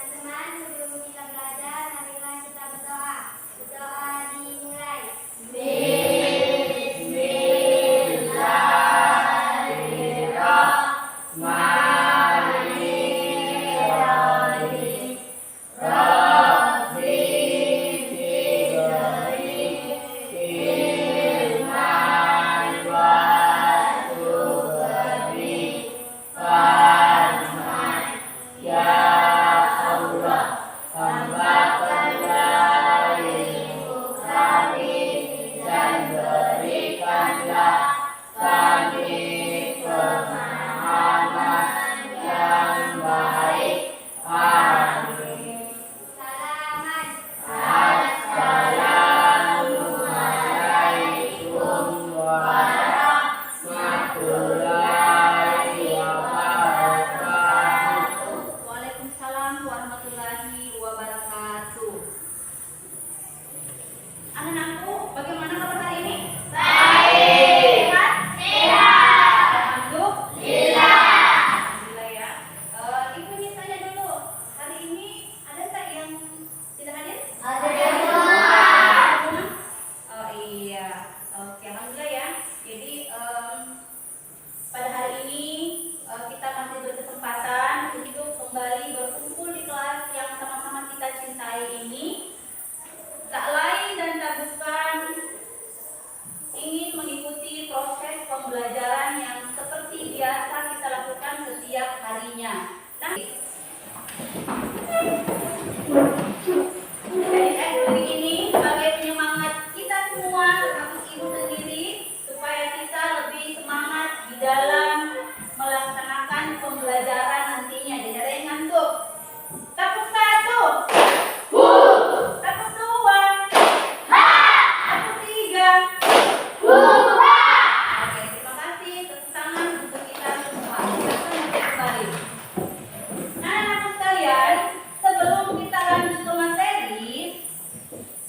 Teman-teman, sebelum kita belajar, marilah kita berdoa. Berdoa dimulai. Bismillahirrahmanirrahim. Rabbi fidri ilman wa tubri fahman. Ya Allah, tambahkanlah ilmu kami dan berikanlah kami pemahaman yang baik. Amin. Salaman. Assalamualaikum warahmatullahi wabarakatuh. Waalaikumsalam warahmatullahi wabarakatuh. Anak-anakku, bagaimana kabar hari ini? Baik. Sehat? Sehat. Alhamdulillah. Alhamdulillah ya. Ibu ingin tanya dulu, hari ini ada nggak yang tidak hadir? Ada Semua? Oh iya. Oke, alhamdulillah ya. Jadi pada hari ini kita masih berkesempatan untuk kembali berkumpul di kelas yang sama-sama kita cintai ini. Tak lain dan tak bukan ingin mengikuti proses pembelajaran yang seperti biasa kita lakukan setiap harinya. Nah, hari ini sebagai penyemangat kita semua, termasuk ibu sendiri, supaya kita lebih semangat di dalam melaksanakan pembelajaran nantinya. Jadi ada yang ngantuk. Tepuk satu. Tepuk dua. Tepuk tiga. Oke, terima kasih. Tepuk tangan untuk kita semua. Kita mulai kembali. Nah, anak-anak sekalian, sebelum kita lanjut ke materi,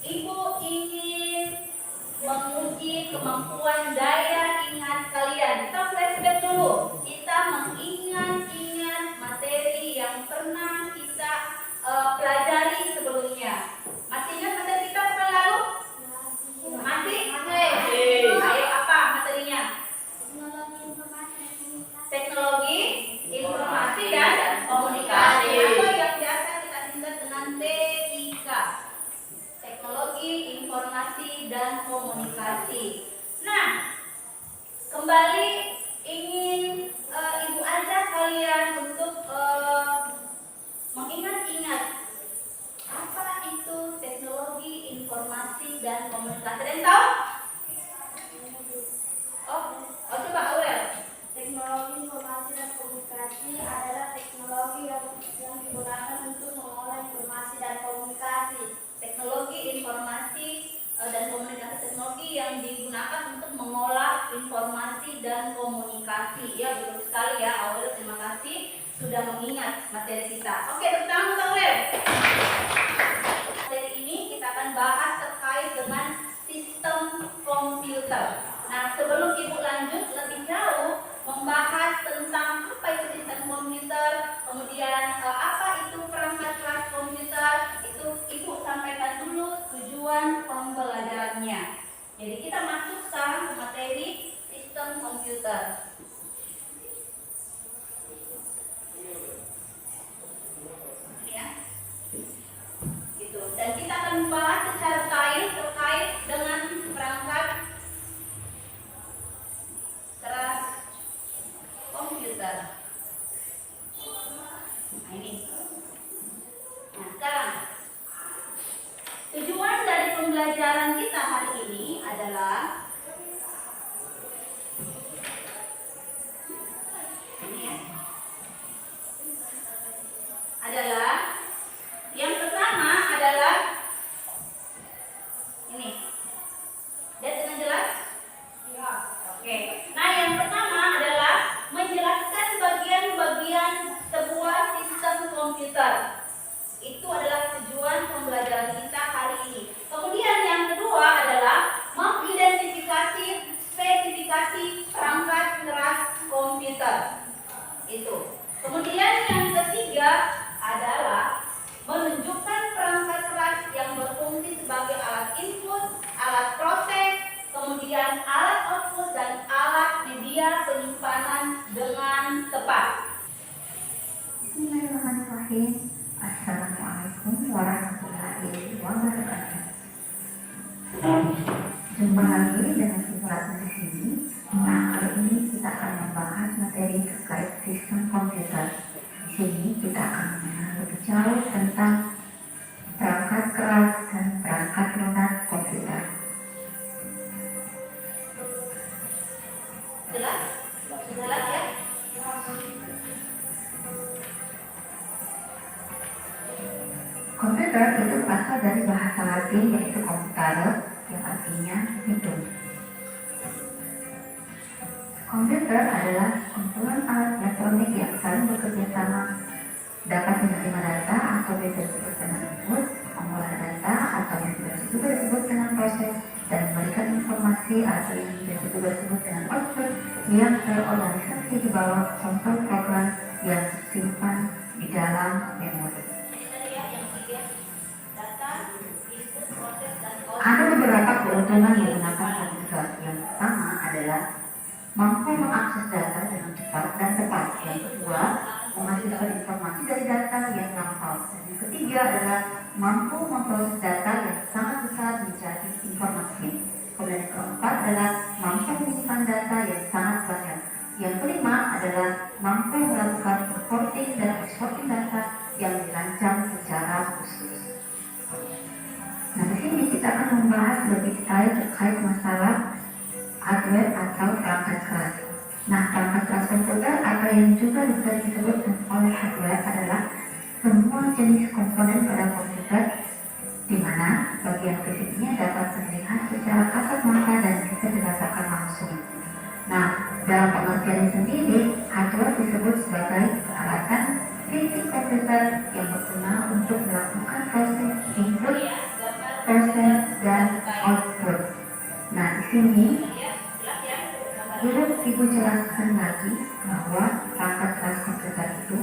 Ibu ingin menguji kemampuan daya ingat kalian. Kita flashback dulu. Kita mengingat-ingat materi yang pernah kita pelajari sebelumnya. Masih ingat materi kita pekan lalu? Masih? Ayo, apa materinya? Teknologi informasi dan komunikasi, atau yang biasa kita singkat dengan TIK. Teknologi informasi dan komunikasi. Nah, kembali ingin ibu ajak kalian untuk mengingat-ingat apa itu teknologi informasi dan komunikasi. Ada yang tahu? Oh, coba Aurel. Teknologi informasi dan komunikasi adalah teknologi yang digunakan untuk mengolah informasi dan komunikasi. Teknologi informasi dan komunikasi, teknologi yang digunakan untuk mengolah informasi dan komunikasi. Ya, betul sekali ya Aurel, terima kasih sudah mengingat materi kita. Oke, tepuk tangan untuk Aurel. Materi ini kita akan bahas terkait dengan sistem komputer. Nah, sebelum ibu lanjut lebih jauh membahas tentang apa itu sistem komputer, kemudian apa itu perangkat kelas komputer, itu ibu sampaikan dulu tujuan pembelajarannya. Jadi kita masuk sekarang ke materi sistem komputer. Ya, gitu. Dan kita akan membahas secara detail terkait dengan perangkat keras komputer. Nah, ini. Nah, sekarang tujuan dari pembelajaran kita hari ini adalah ini ya. Adalah yang pertama adalah ini. Lihat dengan jelas? Ya. Oke. Nah, yang pertama adalah menjelaskan bagian-bagian sebuah sistem komputer. Itu adalah tujuan pembelajaran kita hari ini. Kemudian yang kedua adalah mengidentifikasi spesifikasi perangkat keras komputer. Itu. Kemudian yang ketiga adalah Bismillahirrahmanirrahim. Assalamualaikum warahmatullahi wabarakatuh. Jumpa lagi dengan simulasi di sini. Nah, kali ini kita akan membahas materi terkait sistem komputer. Di sini kita akan berbicara tentang perangkat keras dan perangkat lunak komputer. Jelas? Jelas ya? Komputer itu berasal dari bahasa Latin yaitu computare, yang artinya hitung. Komputer adalah kumpulan alat elektronik yang saling bekerja sama, dapat menerima data atau disebut dengan input, mengolah data atau yang juga disebut dengan proses, dan memberikan informasi atau yang juga disebut dengan output yang terorganisasi di bawah contoh program yang disimpan di dalam memori. Ada beberapa keuntungan menggunakan komputer. Yang pertama adalah mampu mengakses data dengan cepat dan tepat. Yang kedua, menghasilkan informasi dari data yang lampau. Dan yang ketiga adalah mampu memproses data yang sangat besar menjadi informasi. Kemudian yang keempat adalah mampu menyimpan data yang sangat banyak. Yang kelima adalah mampu melakukan importing dan exporting data yang dirancang secara khusus. Nah, di sini kita akan membahas lebih detail terkait masalah hardware atau perangkat keras. Nah, perangkat keras komputer atau yang juga bisa disebut oleh hardware adalah semua jenis komponen pada komputer di mana bagian fisiknya dapat terlihat secara kasat mata dan bisa dirasakan langsung. Nah, dalam pengertian sendiri, hardware disebut sebagai peralatan fisik komputer yang berguna untuk melakukan proses input, proses, dan output. Nah, di sini Ibu jelaskan lagi bahwa perangkat keras komputer itu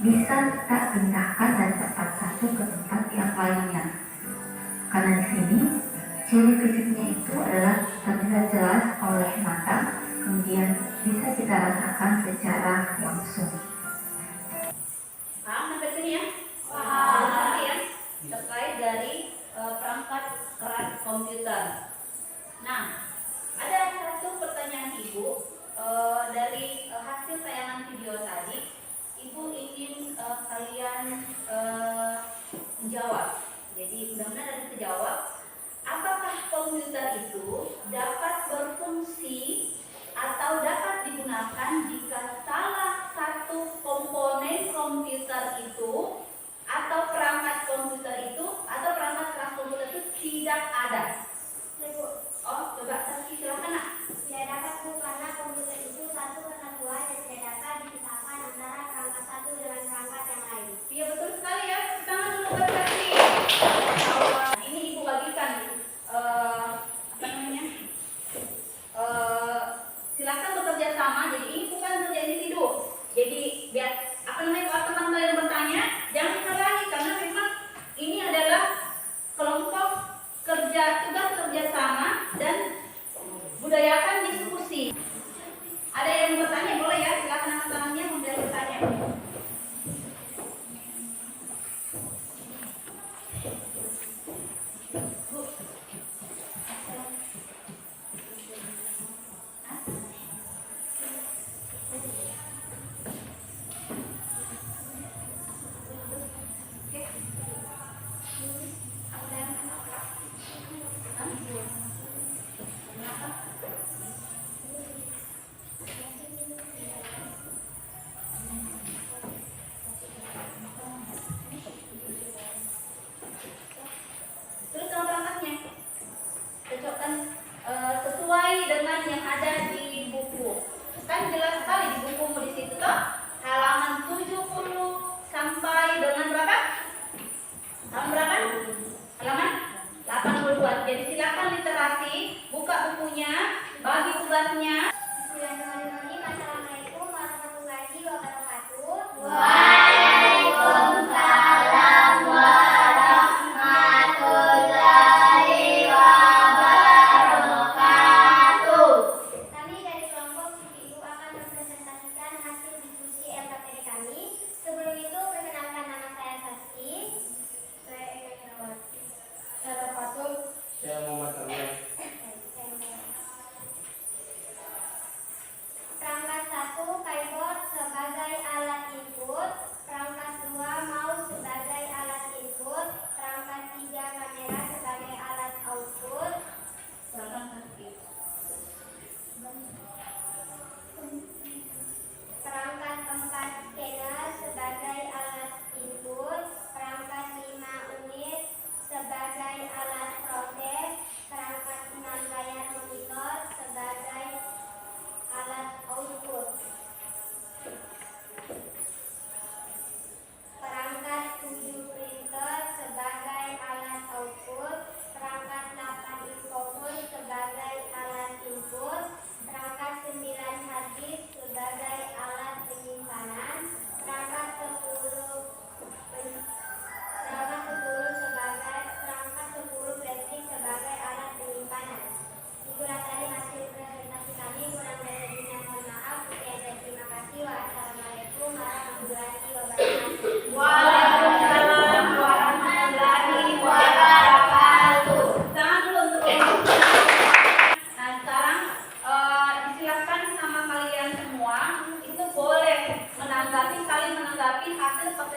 bisa kita pindahkan dari tempat satu ke tempat yang lainnya. Karena di sini ciri fisiknya itu adalah terlihat jelas oleh mata, kemudian bisa kita rasakan secara langsung. Paham sampai sini ya? Paham ya? Terkait dari perangkat keras komputer. Nah, ada satu pertanyaan Ibu dari hasil tayangan video tadi. Ibu ingin kalian menjawab. Jadi mudah-mudahan ada terjawab. Apakah komputer itu dapat berfungsi atau dapat digunakan jika salah satu komponen komputer itu atau perangkat komputer itu atau perangkat keras komputer itu tidak ada? Oh, coba Saski silakan nak. Tidak dapat Bu, karena komputer itu satu kesatuan dan tidak dapat dipisahkan antara perangkat satu dengan perangkat yang lain. Iya betul sekali ya. Tangan dulu buat Saski. Ini Ibu bagikan apa namanya? Silakan bekerja sama. Jadi ini bukan kerja individu. Jadi biar apa namanya kalau teman kalian bertanya,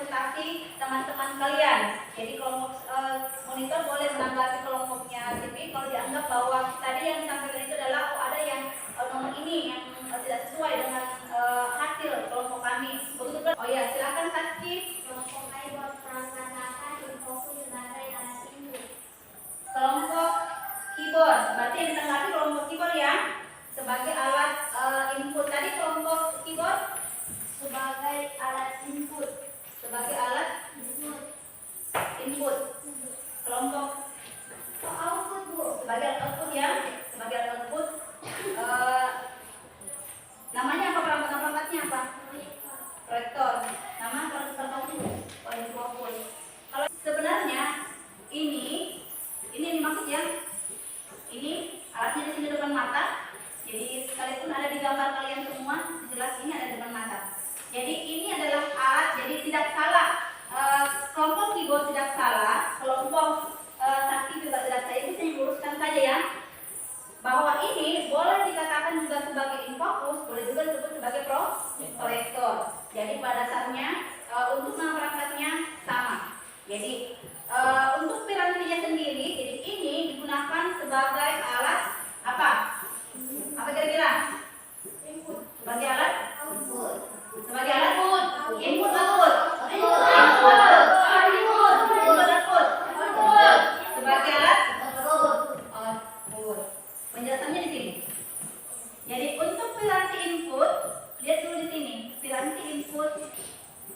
presentasi teman-teman kalian. Jadi kelompok monitor boleh menanggapi kelompoknya. Jadi kalau dianggap bahwa tadi yang disampaikan itu adalah ada yang nomor ini yang tidak sesuai dengan hasil kelompok kami. Begitu. Oh ya, silakan Saski. Kelompok keyboard melaksanakan infokus sebagai alat input. Kelompok keyboard, berarti yang ditanggapi kelompok keyboard ya sebagai alat input. Tadi kelompok keyboard Sebagai alat input. sebagai alat input. Kelompok Output, Bu. sebagai alat output ya, sebagai alat output. Namanya apa, perangkat-perangkatnya apa? Proyektor. Nama proyektor fokus. Kalau sebenarnya ini maksud ya. Ini alatnya di sini depan mata. Jadi sekalipun ada di gambar kalian semua, jelas ini ada depan mata. Jadi ini adalah alat, jadi tidak salah. Kelompok keyboard tidak salah, kelompok Sakti juga tidak salah. Itu saya luruskan saja ya. Bahwa ini boleh dikatakan juga sebagai infokus, boleh juga disebut sebagai proyektor. Jadi pada dasarnya untuk nama perangkatnya sama. Jadi untuk piramidanya sendiri, jadi ini digunakan sebagai alat apa? Apa kira-kira? Input. Sebagai alat? Output. Sebagai alat input. Input output. Sebagai alat output. Penjelasannya di sini. Jadi untuk piranti input, lihat dulu di sini. Piranti input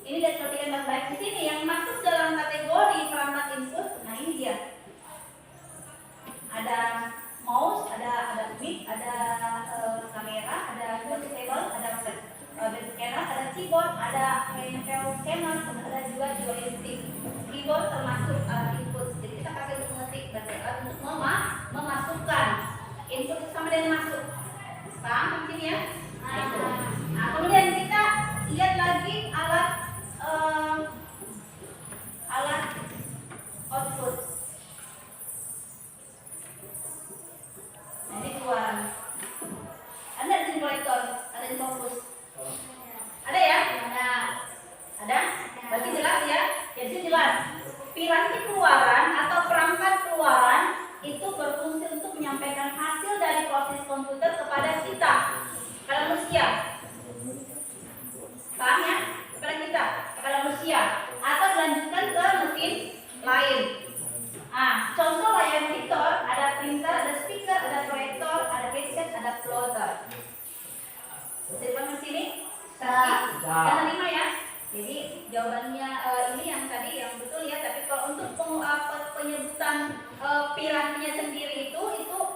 ini lihat perhatikan baik-baik di sini yang masuk dalam kategori perangkat input. Nah ini dia. Ada mouse, ada mic, ada kamera, ada table, ada scanner, ada keyboard, ada handheld scanner, ada juga joystick. Keyboard termasuk input. Jadi kita pakai untuk mengetik dan untuk memasukkan input sama dengan masuk. Paham di sini ya? Nah, itu. Nah, kemudian kita lihat lagi alat output. Nah, ini keluaran. Ada di sini proyektor, ada di fokus. Ada ya? Ada? Berarti jelas ya? Jadi jelas. Piranti keluaran atau perangkat keluaran itu berfungsi untuk menyampaikan hasil dari proses komputer kepada kita, kepada manusia. Paham ya? Kepada kita, kepada manusia, atau dilanjutkan ke mesin lain. Nah, contoh layar monitor, ada printer, ada speaker, ada proyektor, ada headset, ada plotter. Depan di sini, kita terima ya. Jadi jawabannya ini yang tadi yang betul ya. Tapi kalau untuk penyebutan pirantinya sendiri itu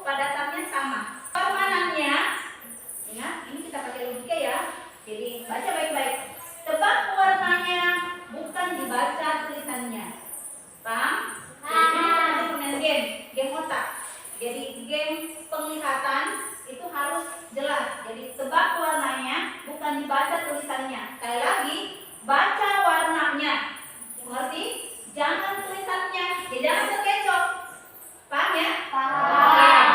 pada dasarnya sama. Permanannya, ingat ini kita pakai logika ya. Jadi baca baik-baik. Tebak warnanya, bukan dibaca tulisannya. Paham? Jadi kita permain game otak. Jadi game penglihatan itu harus jelas. Jadi tebak warnanya, bukan dibaca tulisannya. Sekali lagi, baca warnanya. Mengerti? Jangan tulisannya. Ya, jangan terkecoh. Paham ya? Paham.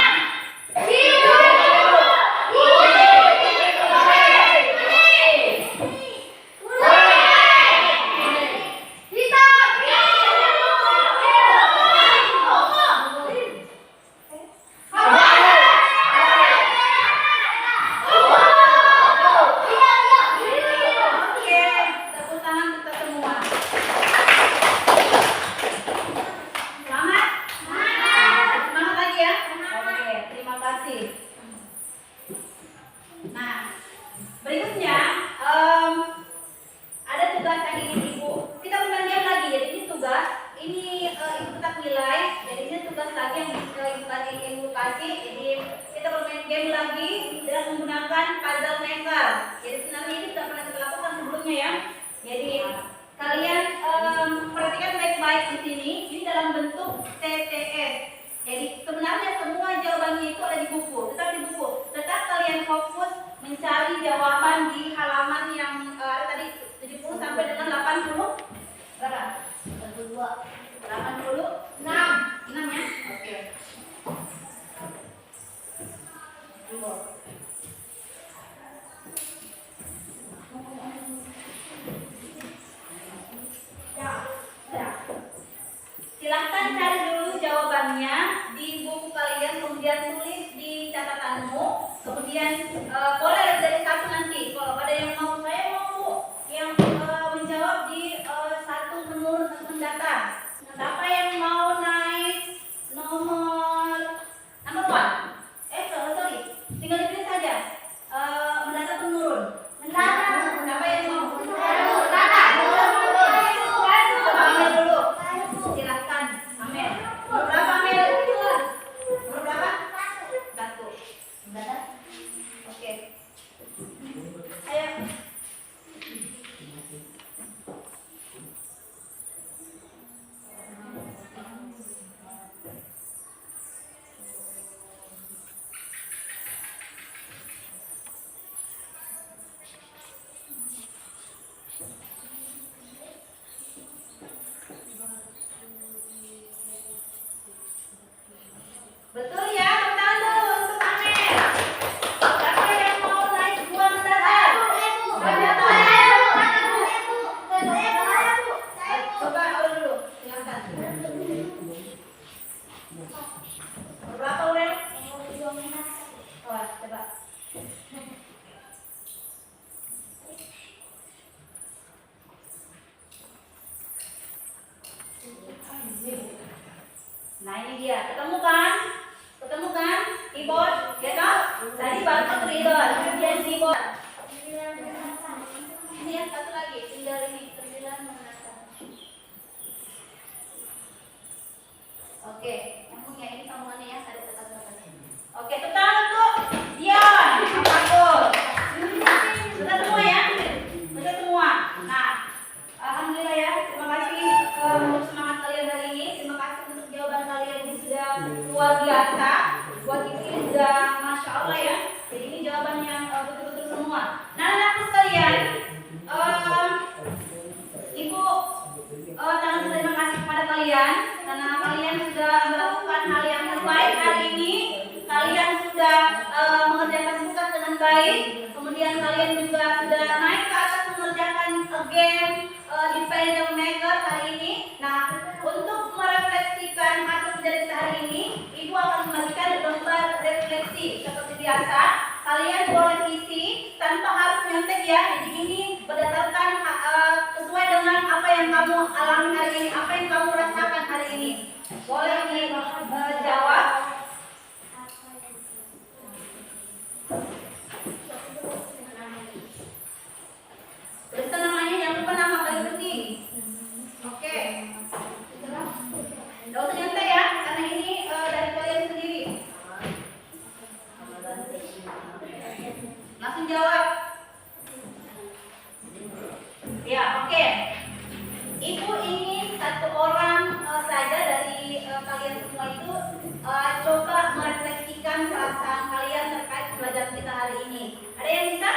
Mencari jawaban di halaman yang ada tadi 70 sampai dengan 80 berapa? 86 ya? Oke. Ya. Silahkan cari dulu jawabannya di buku kalian, kemudian tulis di catatanmu, kemudian boleh dari satu nanti. Kalau ada yang mau, saya mau yang menjawab di satu menurun atau mendatar. Siapa yang mau naik nomor number one? Sorry, tinggal dipilih saja. Mendatar atau menurun? Mendatar. Siapa yang mau? Mendatar. Coba ambil dulu. Silahkan, Amel. Nomor berapa, Amel? Nomor berapa? Satu. Mendatar? Oke. Ayo. Betul ya, tepuk tangan dulu untuk Amel. Siapa yang mau naik dua mendatar? Coba awal dulu, silakan. Berapa Aurel? Oh, coba. Nah ini dia, ketemu kan? Ketemu kan? Keyboard, ya kan? Tadi barcode reader, kemudian keyboard. Ini yang satu lagi, tinggal ini, 9 mendatar. Oke, yang punya ini sambungannya ya, ada tekan-tekan. Oke, tekan untuk Dion, Pakul. Sudah semua ya? Sudah semua. Nah, alhamdulillah ya, terima kasih untuk semangat kalian hari ini. Terima kasih untuk jawaban kalian ini sudah luar biasa. Buat ibu ini sudah masya Allah ya. Jadi ini jawaban yang betul-betul semua. Nah, anakku sekalian, ibu sangat berterima kasih kepada kalian karena kalian sudah melakukan hal yang terbaik hari ini. Kalian sudah mengerjakan tugas dengan baik. Kemudian kalian juga sudah naik ke atas mengerjakan game di Paddle Maker hari ini. Nah, untuk merefleksikan hasil dari hari ini, ibu akan membagikan gambar refleksi seperti biasa. Kalian boleh isi tanpa harus nyontek ya. Jadi ini berdasarkan sesuai dengan apa yang kamu alami hari ini, apa yang kamu rasakan hari ini. Boleh dijawab. Tuliskan namanya, jangan lupa nama paling penting. Oke. Gak usah nyontek ya, karena ini dari kalian sendiri. Langsung jawab. Ya, oke. Ibu ingin satu orang saja dari kalian semua itu coba merefleksikan perasaan kalian terkait pelajaran kita hari ini. Ada yang bisa?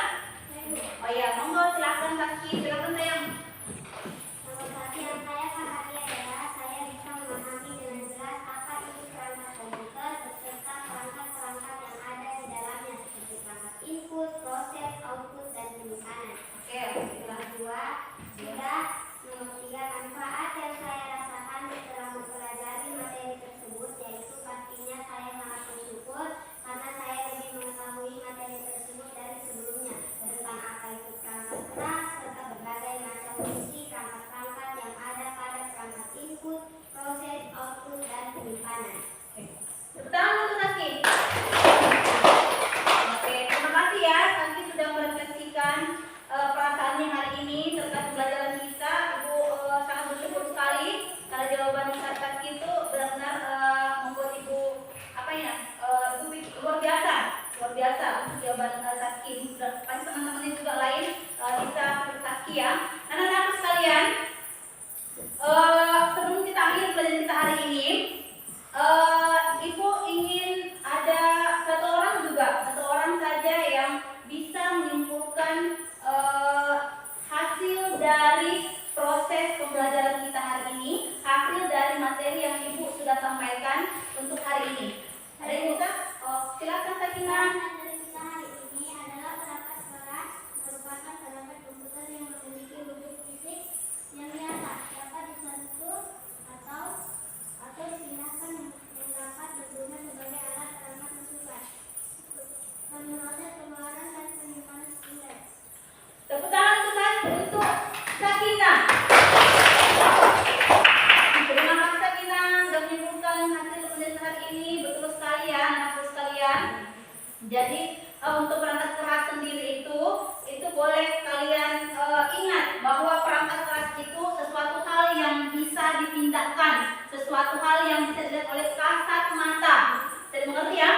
Oh ya, monggo silakan Saski, silakan sayang. Yang saya pahami adalah saya bisa memahami dengan jelas apa itu perangkat komputer beserta perangkat-perangkat yang ada di dalamnya seperti perangkat input, proses, output, dan penyimpanan. Oke, Nomor 2, nomor 3, manfaat yang saya rasakan setelah mempelajari materi tersebut yaitu pastinya saya sangat bersyukur karena saya lebih mengetahui materi tersebut dari sebelumnya tentang apa itu perangkat keras serta berbagai macam fungsi perangkat-perangkat yang ada pada perangkat input, proses, output, dan penyimpanan. tepuk tangan untuk Saski. Oke, terima kasih ya Saski sudah merefleksikan perasaannya hari ini terkait pelajaran kita. Ibu sangat bersyukur sekali karena jawaban Saski itu benar-benar membuat ibu apa ya? Ibu luar biasa untuk jawaban Saski. Pasti teman-teman juga lain bisa seperti Saski ya. Anak-anak sekalian, sebelum kita akhir pelajaran kita hari ini, ibu ingin ada satu orang saja yang bisa menyimpulkan hasil dari proses pembelajaran kita hari ini, hasil dari materi yang ibu sudah sampaikan untuk hari ini. Ada yang bisa? Silakan Sakina. Dari kita hari ini adalah perangkat keras merupakan perangkat komputer yang memiliki wujud fisik yang nyata. Siapa dipindahkan, sesuatu hal yang bisa dilihat oleh kasat mata. Bisa mengerti ya?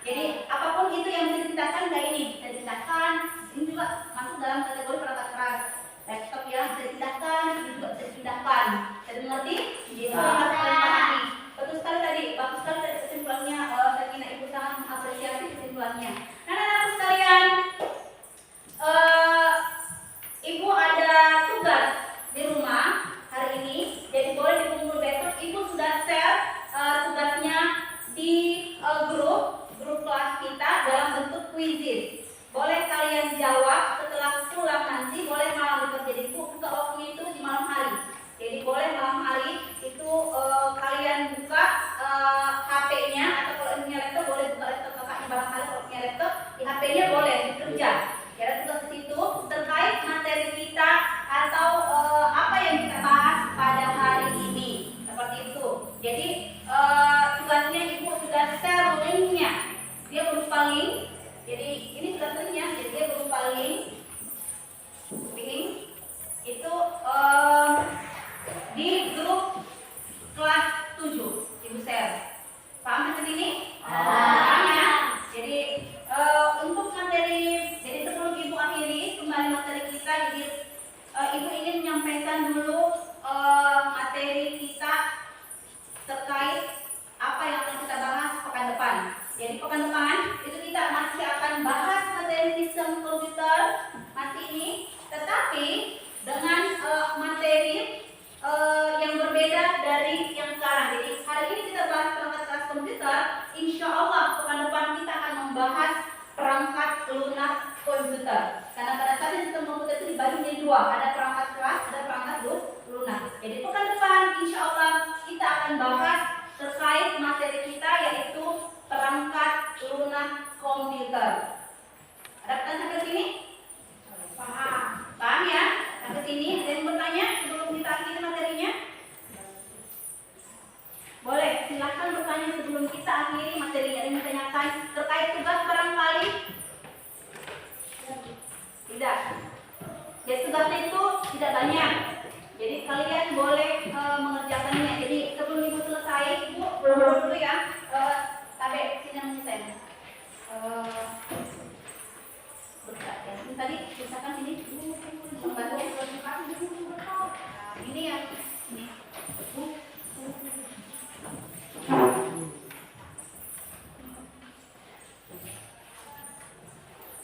Jadi apapun itu yang bisa dipindahkan kayak ini bisa dipindahkan. Ini juga masuk dalam kategori perangkat keras. Laptop yang bisa dipindahkan, ini juga bisa dipindahkan. Bisa mengerti? Jadi itu yang harus kalian pahami. Betul sekali tadi, bagus sekali tadi kesimpulannya. Sakina ibu sangat mengapresiasi kesimpulannya. Nah, anak-anakku sekalian, ibu ada tugas di rumah hari ini, jadi boleh dikumpul besok. Ibu sudah share tugasnya di grup kelas kita dalam bentuk kuisis. Boleh kalian jawab setelah pulang nanti, boleh malam itu. Jadi buka waktu itu di malam hari. Jadi boleh malam hari itu kalian buka HP-nya, atau kalau punya laptop boleh buka laptop kakaknya barangkali. Kalau punya laptop di HP-nya boleh bekerja. Ya, tugas di situ terkait materi kita atau apa yang kita bahas pada hari ini, seperti itu. Jadi tugasnya ibu sudah share linknya, dia berupa link. Jadi ini sudah linknya, jadi dia berupa link itu di grup kelas 7 ibu share. Paham sampai sini? Paham ya? Jadi untuk materi, jadi sebelum ibu akhiri kembali materi kita, jadi ibu ingin menyampaikan dulu materi kita terkait apa yang akan kita bahas pekan depan. Jadi pekan depan itu kita masih akan bahas materi sistem komputer masih ini, tetapi dengan materi yang berbeda dari yang sekarang. Jadi hari ini kita bahas perangkat kelas komputer. Insya Allah pekan depan kita akan membahas perangkat lunak komputer. Karena pada saat sistem komputer itu dibagi menjadi dua, ada perangkat keras, ada perangkat lunak. Jadi pekan depan insya Allah kita akan bahas terkait materi kita, yaitu perangkat lunak komputer. Ada pertanyaan sampai sini? Paham? Paham ya? Sampai sini ada yang bertanya sebelum kita akhiri materinya? Boleh, silakan bertanya sebelum kita akhiri materinya. Ada yang ditanyakan terkait tugas barangkali? Tidak. Jadi tugasnya itu tidak banyak. Jadi kalian boleh mengerjakannya. Jadi sebelum ibu selesai, ibu dulu ya. Tabe, sini yang menyesal. Ini tadi misalkan ini membantu ini yang ini.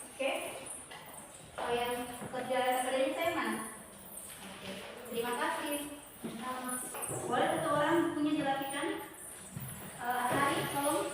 Oke, yang kerja pada ini saya mana? Terima kasih. Boleh satu orang bukunya dirapikan? Hari, tolong.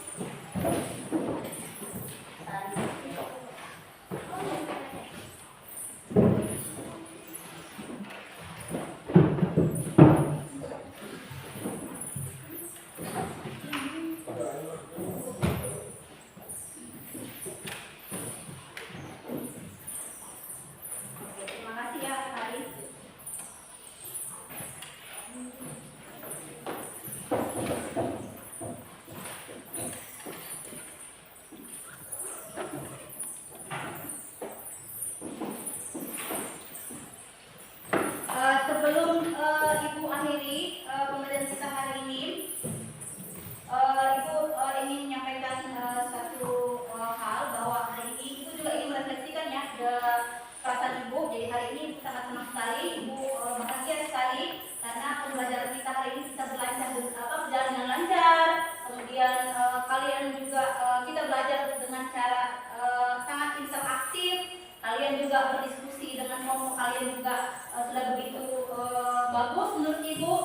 Sebelum ibu akhiri pembelajaran kita hari ini, ibu ingin menyampaikan satu hal, bahwa hari ini ibu juga ingin merefleksikan ya perasaan ibu. Jadi hari ini sangat senang sekali, ibu bahagia sekali karena pembelajaran kita hari ini bisa berjalan dengan lancar. Kemudian kalian juga kita belajar dengan cara sangat interaktif. Kalian juga berdiskusi dengan kelompok kalian juga sudah begitu bagus menurut ibu.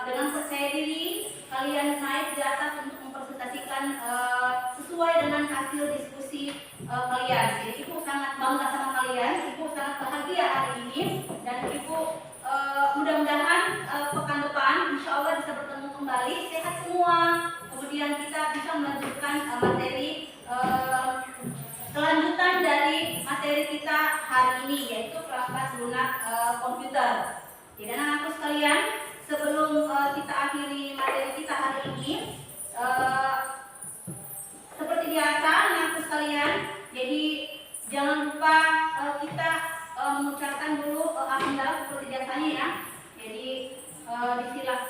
Dengan percaya diri kalian naik di atas untuk mempresentasikan sesuai dengan hasil diskusi kalian. Jadi ibu sangat bangga sama kalian, ibu sangat bahagia hari ini, dan ibu mudah-mudahan pekan depan insya Allah bisa bertemu kembali sehat semua. Kemudian kita bisa melanjutkan materi kelanjutan dari materi kita hari ini, yaitu perangkat lunak komputer. Jadi anak-anakku sekalian, sebelum kita akhiri materi kita hari ini, seperti biasa anak-anakku sekalian, jadi jangan lupa kita mengucapkan dulu alhamdulillah seperti biasanya ya. Jadi disilakan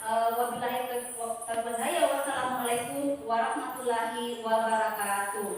Wabillahi taufiq wal hidayah. Wassalamualaikum warahmatullahi wabarakatuh.